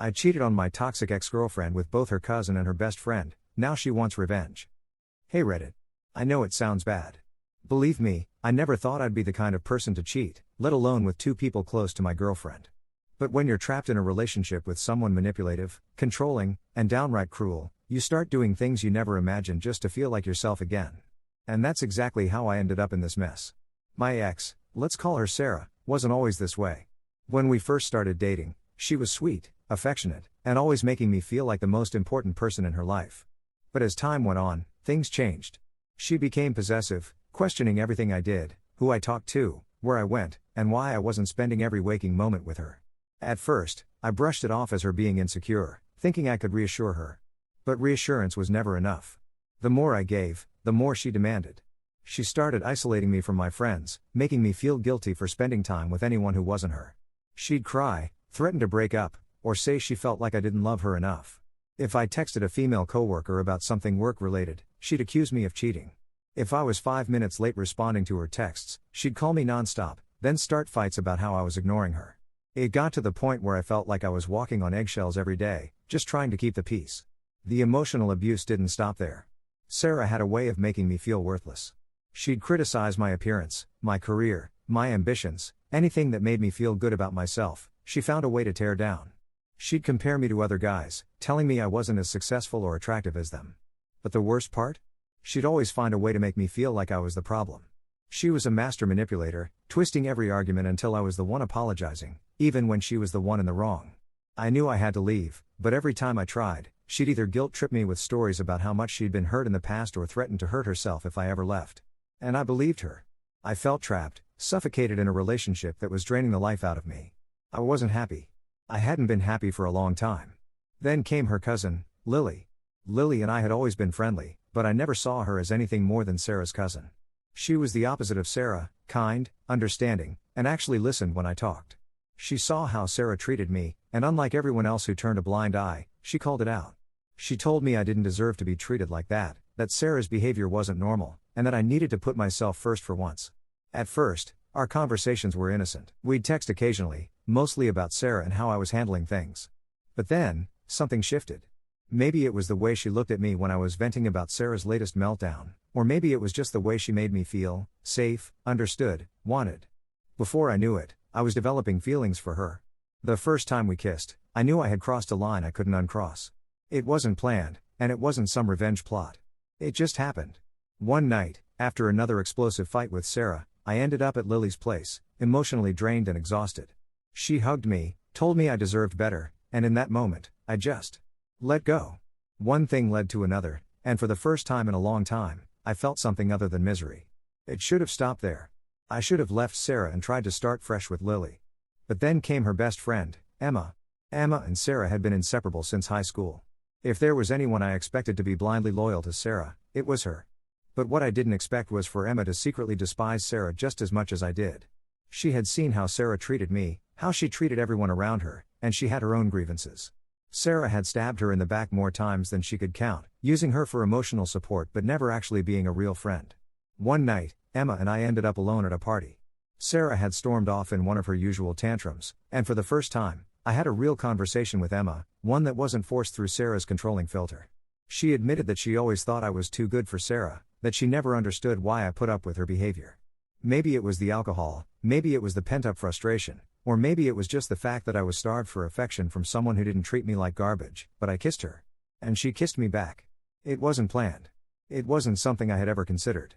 I cheated on my toxic ex-girlfriend with both her cousin and her best friend, now she wants revenge. Hey Reddit. I know it sounds bad. Believe me, I never thought I'd be the kind of person to cheat, let alone with two people close to my girlfriend. But when you're trapped in a relationship with someone manipulative, controlling, and downright cruel, you start doing things you never imagined just to feel like yourself again. And that's exactly how I ended up in this mess. My ex, let's call her Sarah, wasn't always this way. When we first started dating, she was sweet, affectionate, and always making me feel like the most important person in her life. But as time went on, things changed. She became possessive, questioning everything I did, who I talked to, where I went, and why I wasn't spending every waking moment with her. At first, I brushed it off as her being insecure, thinking I could reassure her. But reassurance was never enough. The more I gave, the more she demanded. She started isolating me from my friends, making me feel guilty for spending time with anyone who wasn't her. She'd cry, threaten to break up, or say she felt like I didn't love her enough. If I texted a female coworker about something work-related, she'd accuse me of cheating. If I was 5 minutes late responding to her texts, she'd call me nonstop, then start fights about how I was ignoring her. It got to the point where I felt like I was walking on eggshells every day, just trying to keep the peace. The emotional abuse didn't stop there. Sarah had a way of making me feel worthless. She'd criticize my appearance, my career, my ambitions, anything that made me feel good about myself. She found a way to tear down. She'd compare me to other guys, telling me I wasn't as successful or attractive as them. But the worst part? She'd always find a way to make me feel like I was the problem. She was a master manipulator, twisting every argument until I was the one apologizing, even when she was the one in the wrong. I knew I had to leave, but every time I tried, she'd either guilt-trip me with stories about how much she'd been hurt in the past or threaten to hurt herself if I ever left. And I believed her. I felt trapped, suffocated in a relationship that was draining the life out of me. I wasn't happy. I hadn't been happy for a long time. Then came her cousin, Lily. Lily and I had always been friendly, but I never saw her as anything more than Sarah's cousin. She was the opposite of Sarah, kind, understanding, and actually listened when I talked. She saw how Sarah treated me, and unlike everyone else who turned a blind eye, she called it out. She told me I didn't deserve to be treated like that Sarah's behavior wasn't normal, and that I needed to put myself first for once. At first, our conversations were innocent. We'd text occasionally, mostly about Sarah and how I was handling things. But then, something shifted. Maybe it was the way she looked at me when I was venting about Sarah's latest meltdown, or maybe it was just the way she made me feel, safe, understood, wanted. Before I knew it, I was developing feelings for her. The first time we kissed, I knew I had crossed a line I couldn't uncross. It wasn't planned, and it wasn't some revenge plot. It just happened. One night, after another explosive fight with Sarah, I ended up at Lily's place, emotionally drained and exhausted. She hugged me, told me I deserved better, and in that moment, I just let go. One thing led to another, and for the first time in a long time, I felt something other than misery. It should have stopped there. I should have left Sarah and tried to start fresh with Lily. But then came her best friend, Emma. Emma and Sarah had been inseparable since high school. If there was anyone I expected to be blindly loyal to Sarah, it was her. But what I didn't expect was for Emma to secretly despise Sarah just as much as I did. She had seen how Sarah treated me, how she treated everyone around her, and she had her own grievances. Sarah had stabbed her in the back more times than she could count, using her for emotional support but never actually being a real friend. One night, Emma and I ended up alone at a party. Sarah had stormed off in one of her usual tantrums, and for the first time, I had a real conversation with Emma, one that wasn't forced through Sarah's controlling filter. She admitted that she always thought I was too good for Sarah, that she never understood why I put up with her behavior. Maybe it was the alcohol, maybe it was the pent-up frustration, or maybe it was just the fact that I was starved for affection from someone who didn't treat me like garbage, but I kissed her. And she kissed me back. It wasn't planned. It wasn't something I had ever considered.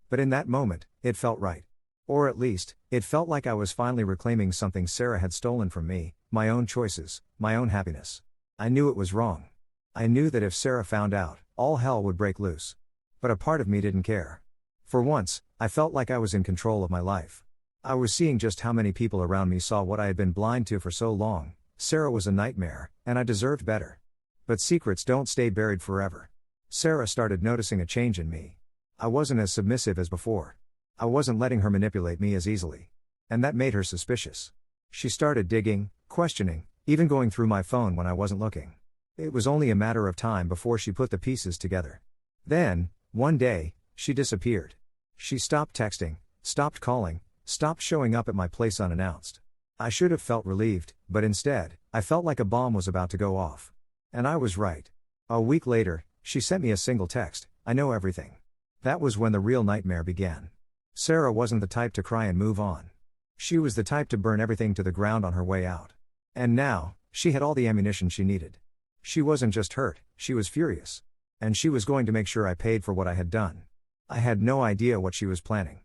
But in that moment, it felt right. Or at least, it felt like I was finally reclaiming something Sarah had stolen from me, my own choices, my own happiness. I knew it was wrong. I knew that if Sarah found out, all hell would break loose. But a part of me didn't care. For once, I felt like I was in control of my life. I was seeing just how many people around me saw what I had been blind to for so long. Sarah was a nightmare, and I deserved better. But secrets don't stay buried forever. Sarah started noticing a change in me. I wasn't as submissive as before. I wasn't letting her manipulate me as easily. And that made her suspicious. She started digging, questioning, even going through my phone when I wasn't looking. It was only a matter of time before she put the pieces together. Then, one day, she disappeared. She stopped texting, stopped calling, stopped showing up at my place unannounced. I should have felt relieved, but instead, I felt like a bomb was about to go off. And I was right. A week later, she sent me a single text, "I know everything." That was when the real nightmare began. Sarah wasn't the type to cry and move on. She was the type to burn everything to the ground on her way out. And now, she had all the ammunition she needed. She wasn't just hurt, she was furious. And she was going to make sure I paid for what I had done. I had no idea what she was planning.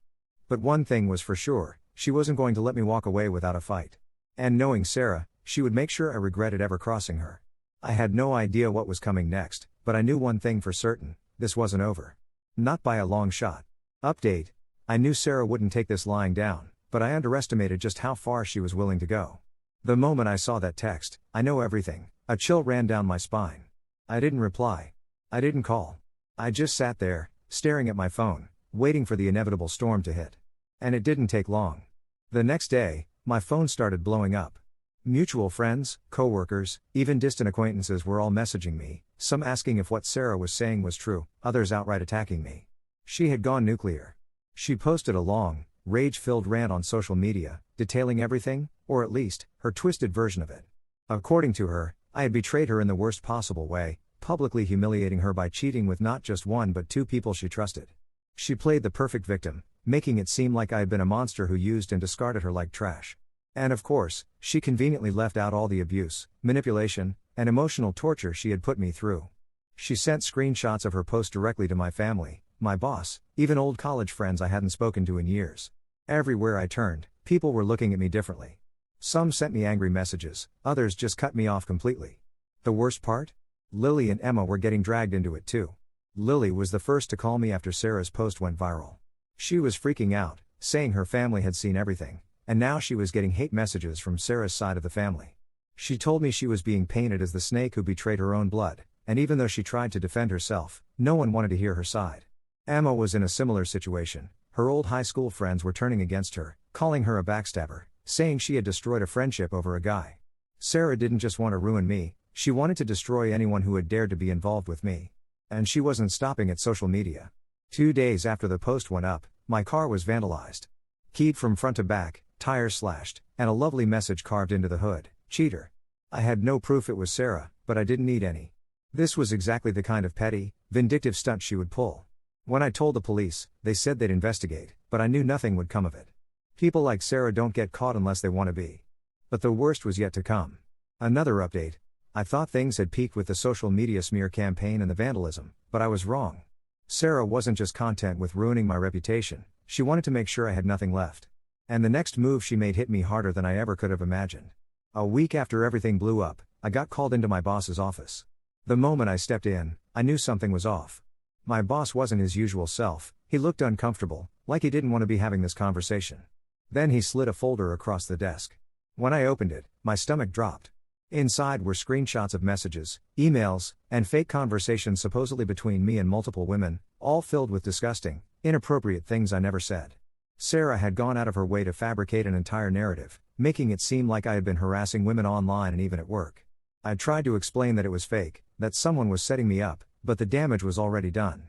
But one thing was for sure, she wasn't going to let me walk away without a fight. And knowing Sarah, she would make sure I regretted ever crossing her. I had no idea what was coming next, but I knew one thing for certain: this wasn't over. Not by a long shot. Update: I knew Sarah wouldn't take this lying down, but I underestimated just how far she was willing to go. The moment I saw that text, "I know everything," a chill ran down my spine. I didn't reply. I didn't call. I just sat there, staring at my phone, waiting for the inevitable storm to hit. And it didn't take long. The next day, my phone started blowing up. Mutual friends, coworkers, even distant acquaintances were all messaging me, some asking if what Sarah was saying was true, others outright attacking me. She had gone nuclear. She posted a long, rage-filled rant on social media, detailing everything, or at least, her twisted version of it. According to her, I had betrayed her in the worst possible way, publicly humiliating her by cheating with not just one but two people she trusted. She played the perfect victim, making it seem like I had been a monster who used and discarded her like trash. And of course, she conveniently left out all the abuse, manipulation, and emotional torture she had put me through. She sent screenshots of her post directly to my family, my boss, even old college friends I hadn't spoken to in years. Everywhere I turned, people were looking at me differently. Some sent me angry messages, others just cut me off completely. The worst part? Lily and Emma were getting dragged into it too. Lily was the first to call me after Sarah's post went viral. She was freaking out, saying her family had seen everything, and now she was getting hate messages from Sarah's side of the family. She told me she was being painted as the snake who betrayed her own blood, and even though she tried to defend herself, no one wanted to hear her side. Emma was in a similar situation. Her old high school friends were turning against her, calling her a backstabber, saying she had destroyed a friendship over a guy. Sarah didn't just want to ruin me, she wanted to destroy anyone who had dared to be involved with me. And she wasn't stopping at social media. 2 days after the post went up, my car was vandalized. Keyed from front to back, tires slashed, and a lovely message carved into the hood: "Cheater." I had no proof it was Sarah, but I didn't need any. This was exactly the kind of petty, vindictive stunt she would pull. When I told the police, they said they'd investigate, but I knew nothing would come of it. People like Sarah don't get caught unless they want to be. But the worst was yet to come. Another update. I thought things had peaked with the social media smear campaign and the vandalism, but I was wrong. Sarah wasn't just content with ruining my reputation, she wanted to make sure I had nothing left. And the next move she made hit me harder than I ever could have imagined. A week after everything blew up, I got called into my boss's office. The moment I stepped in, I knew something was off. My boss wasn't his usual self, he looked uncomfortable, like he didn't want to be having this conversation. Then he slid a folder across the desk. When I opened it, my stomach dropped. Inside were screenshots of messages, emails, and fake conversations supposedly between me and multiple women, all filled with disgusting, inappropriate things I never said. Sarah had gone out of her way to fabricate an entire narrative, making it seem like I had been harassing women online and even at work. I tried to explain that it was fake, that someone was setting me up, but the damage was already done.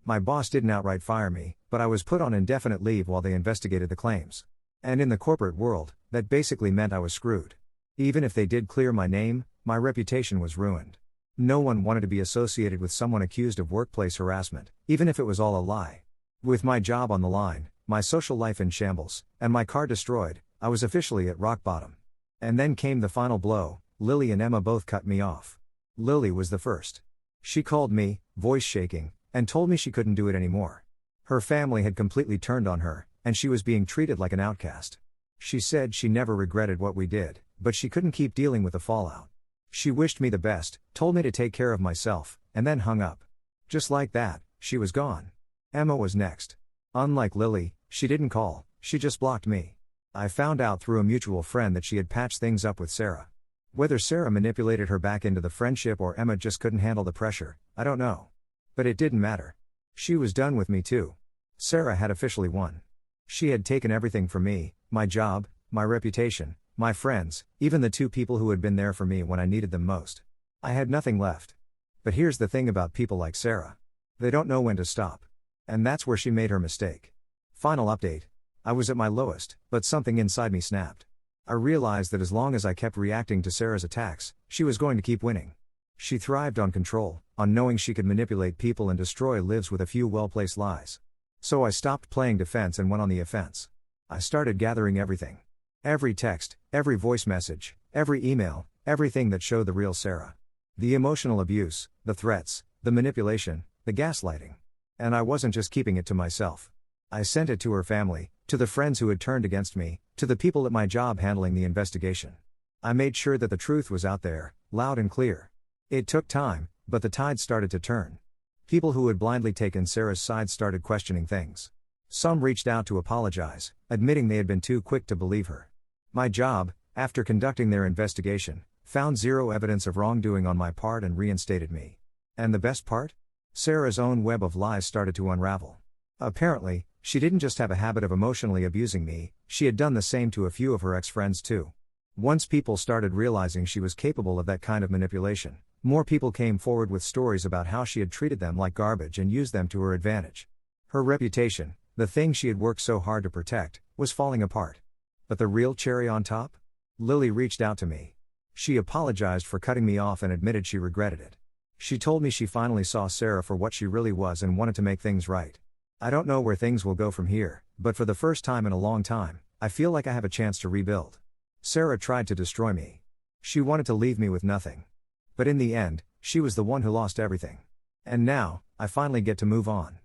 My boss didn't outright fire me, but I was put on indefinite leave while they investigated the claims. And in the corporate world, that basically meant I was screwed. Even if they did clear my name, my reputation was ruined. No one wanted to be associated with someone accused of workplace harassment, even if it was all a lie. With my job on the line, my social life in shambles, and my car destroyed, I was officially at rock bottom. And then came the final blow. Lily and Emma both cut me off. Lily was the first. She called me, voice shaking, and told me she couldn't do it anymore. Her family had completely turned on her, and she was being treated like an outcast. She said she never regretted what we did, but she couldn't keep dealing with the fallout. She wished me the best, told me to take care of myself, and then hung up. Just like that, she was gone. Emma was next. Unlike Lily, she didn't call, she just blocked me. I found out through a mutual friend that she had patched things up with Sarah. Whether Sarah manipulated her back into the friendship or Emma just couldn't handle the pressure, I don't know. But it didn't matter. She was done with me too. Sarah had officially won. She had taken everything from me, my job, my reputation, my friends, even the two people who had been there for me when I needed them most. I had nothing left. But here's the thing about people like Sarah. They don't know when to stop. And that's where she made her mistake. Final update. I was at my lowest, but something inside me snapped. I realized that as long as I kept reacting to Sarah's attacks, she was going to keep winning. She thrived on control, on knowing she could manipulate people and destroy lives with a few well-placed lies. So I stopped playing defense and went on the offense. I started gathering everything. Every text, every voice message, every email, everything that showed the real Sarah. The emotional abuse, the threats, the manipulation, the gaslighting. And I wasn't just keeping it to myself. I sent it to her family, to the friends who had turned against me, to the people at my job handling the investigation. I made sure that the truth was out there, loud and clear. It took time, but the tide started to turn. People who had blindly taken Sarah's side started questioning things. Some reached out to apologize, admitting they had been too quick to believe her. My job, after conducting their investigation, found zero evidence of wrongdoing on my part and reinstated me. And the best part? Sarah's own web of lies started to unravel. Apparently, she didn't just have a habit of emotionally abusing me, she had done the same to a few of her ex-friends too. Once people started realizing she was capable of that kind of manipulation, more people came forward with stories about how she had treated them like garbage and used them to her advantage. Her reputation, the thing she had worked so hard to protect, was falling apart. But the real cherry on top? Lily reached out to me. She apologized for cutting me off and admitted she regretted it. She told me she finally saw Sarah for what she really was and wanted to make things right. I don't know where things will go from here, but for the first time in a long time, I feel like I have a chance to rebuild. Sarah tried to destroy me. She wanted to leave me with nothing. But in the end, she was the one who lost everything. And now, I finally get to move on.